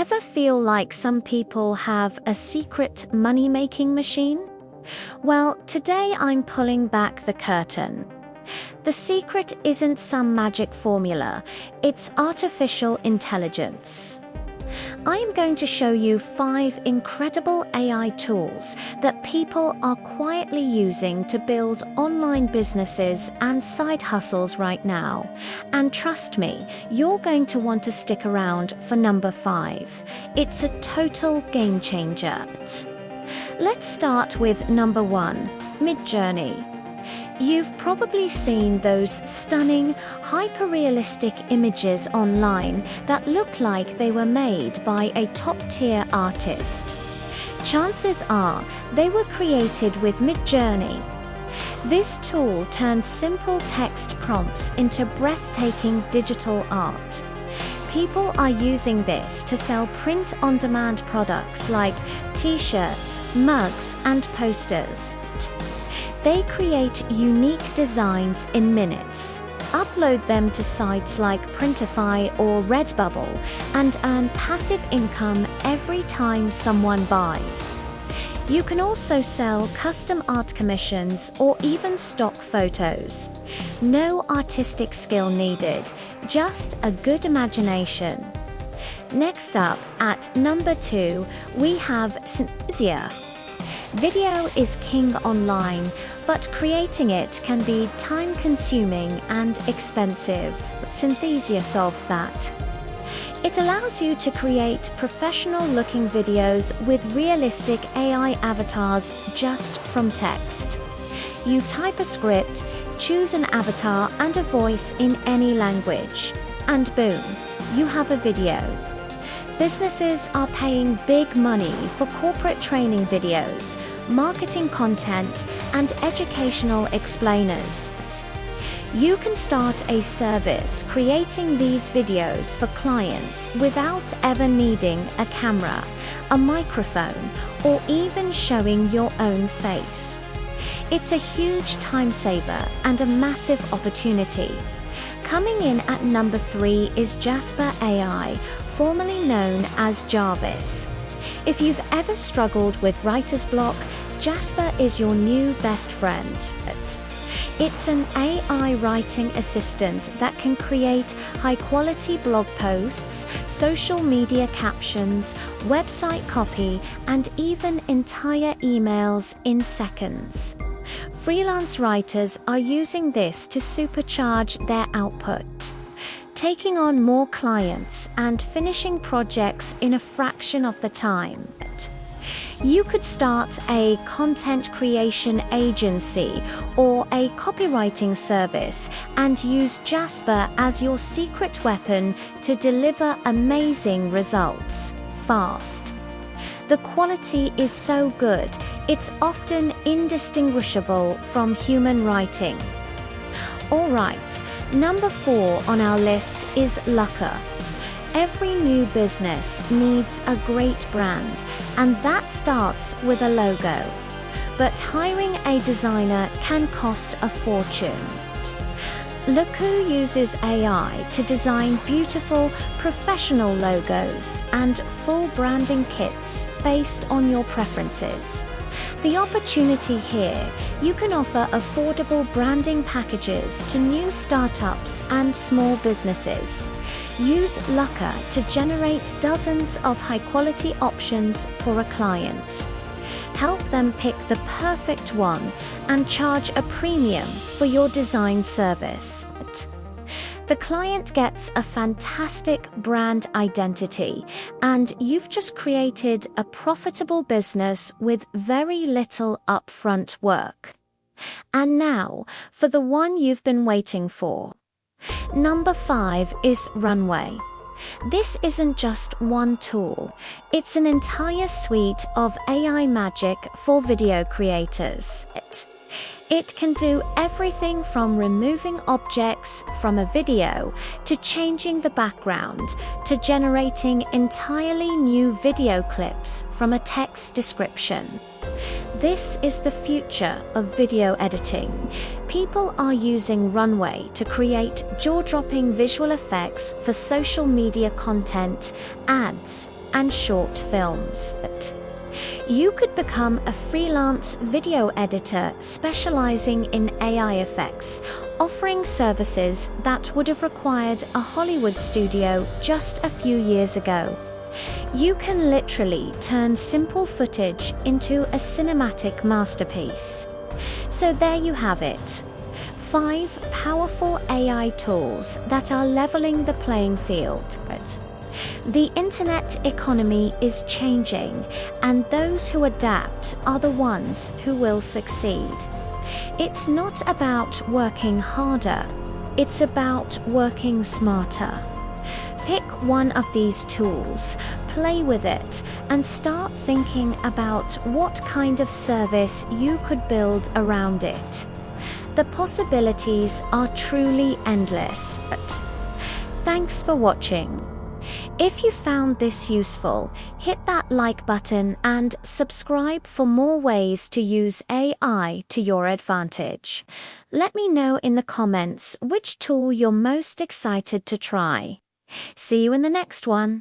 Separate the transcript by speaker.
Speaker 1: Ever feel like some people have a secret money-making machine? Well, today I'm pulling back the curtain. The secret isn't some magic formula, it's artificial intelligence. I am going to show you 5 incredible AI tools that people are quietly using to build online businesses and side hustles right now. And trust me, you're going to want to stick around for number 5. It's a total game changer. Let's start with number 1, Midjourney. You've probably seen those stunning, hyper-realistic images online that look like they were made by a top-tier artist. Chances are they were created with Midjourney. This tool turns simple text prompts into breathtaking digital art. People are using this to sell print-on-demand products like t-shirts, mugs, and posters. They create unique designs in minutes, upload them to sites like Printify or Redbubble, and earn passive income every time someone buys. You can also sell custom art commissions or even stock photos. No artistic skill needed, just a good imagination. Next up, at number 2, we have Synthesia. Video is king online, but creating it can be time-consuming and expensive. Synthesia solves that. It allows you to create professional-looking videos with realistic AI avatars just from text. You type a script, choose an avatar and a voice in any language, and boom, you have a video. Businesses are paying big money for corporate training videos, marketing content, and educational explainers. You can start a service creating these videos for clients without ever needing a camera, a microphone, or even showing your own face. It's a huge time saver and a massive opportunity. Coming in at number 3 is Jasper AI, formerly known as Jarvis. If you've ever struggled with writer's block, Jasper is your new best friend. It's an AI writing assistant that can create high-quality blog posts, social media captions, website copy, and even entire emails in seconds. Freelance writers are using this to supercharge their output, taking on more clients and finishing projects in a fraction of the time. You could start a content creation agency or a copywriting service and use Jasper as your secret weapon to deliver amazing results fast. The quality is so good, it's often indistinguishable from human writing. Alright, number 4 on our list is Looker. Every new business needs a great brand, and that starts with a logo. But hiring a designer can cost a fortune. Looker uses AI to design beautiful, professional logos and full branding kits based on your preferences. The opportunity here, you can offer affordable branding packages to new startups and small businesses. Use Looker to generate dozens of high-quality options for a client. Help them pick the perfect one and charge a premium for your design service. The client gets a fantastic brand identity, and you've just created a profitable business with very little upfront work. And now, for the one you've been waiting for. Number 5 is Runway. This isn't just one tool, it's an entire suite of AI magic for video creators. It can do everything from removing objects from a video to changing the background to generating entirely new video clips from a text description. This is the future of video editing. People are using Runway to create jaw-dropping visual effects for social media content, ads, and short films. You could become a freelance video editor specializing in AI effects, offering services that would have required a Hollywood studio just a few years ago. You can literally turn simple footage into a cinematic masterpiece. So there you have it. 5 powerful AI tools that are leveling the playing field. The internet economy is changing, and those who adapt are the ones who will succeed. It's not about working harder, it's about working smarter. Pick one of these tools, play with it, and start thinking about what kind of service you could build around it. The possibilities are truly endless. Thanks for watching. If you found this useful, hit that like button and subscribe for more ways to use AI to your advantage. Let me know in the comments which tool you're most excited to try. See you in the next one.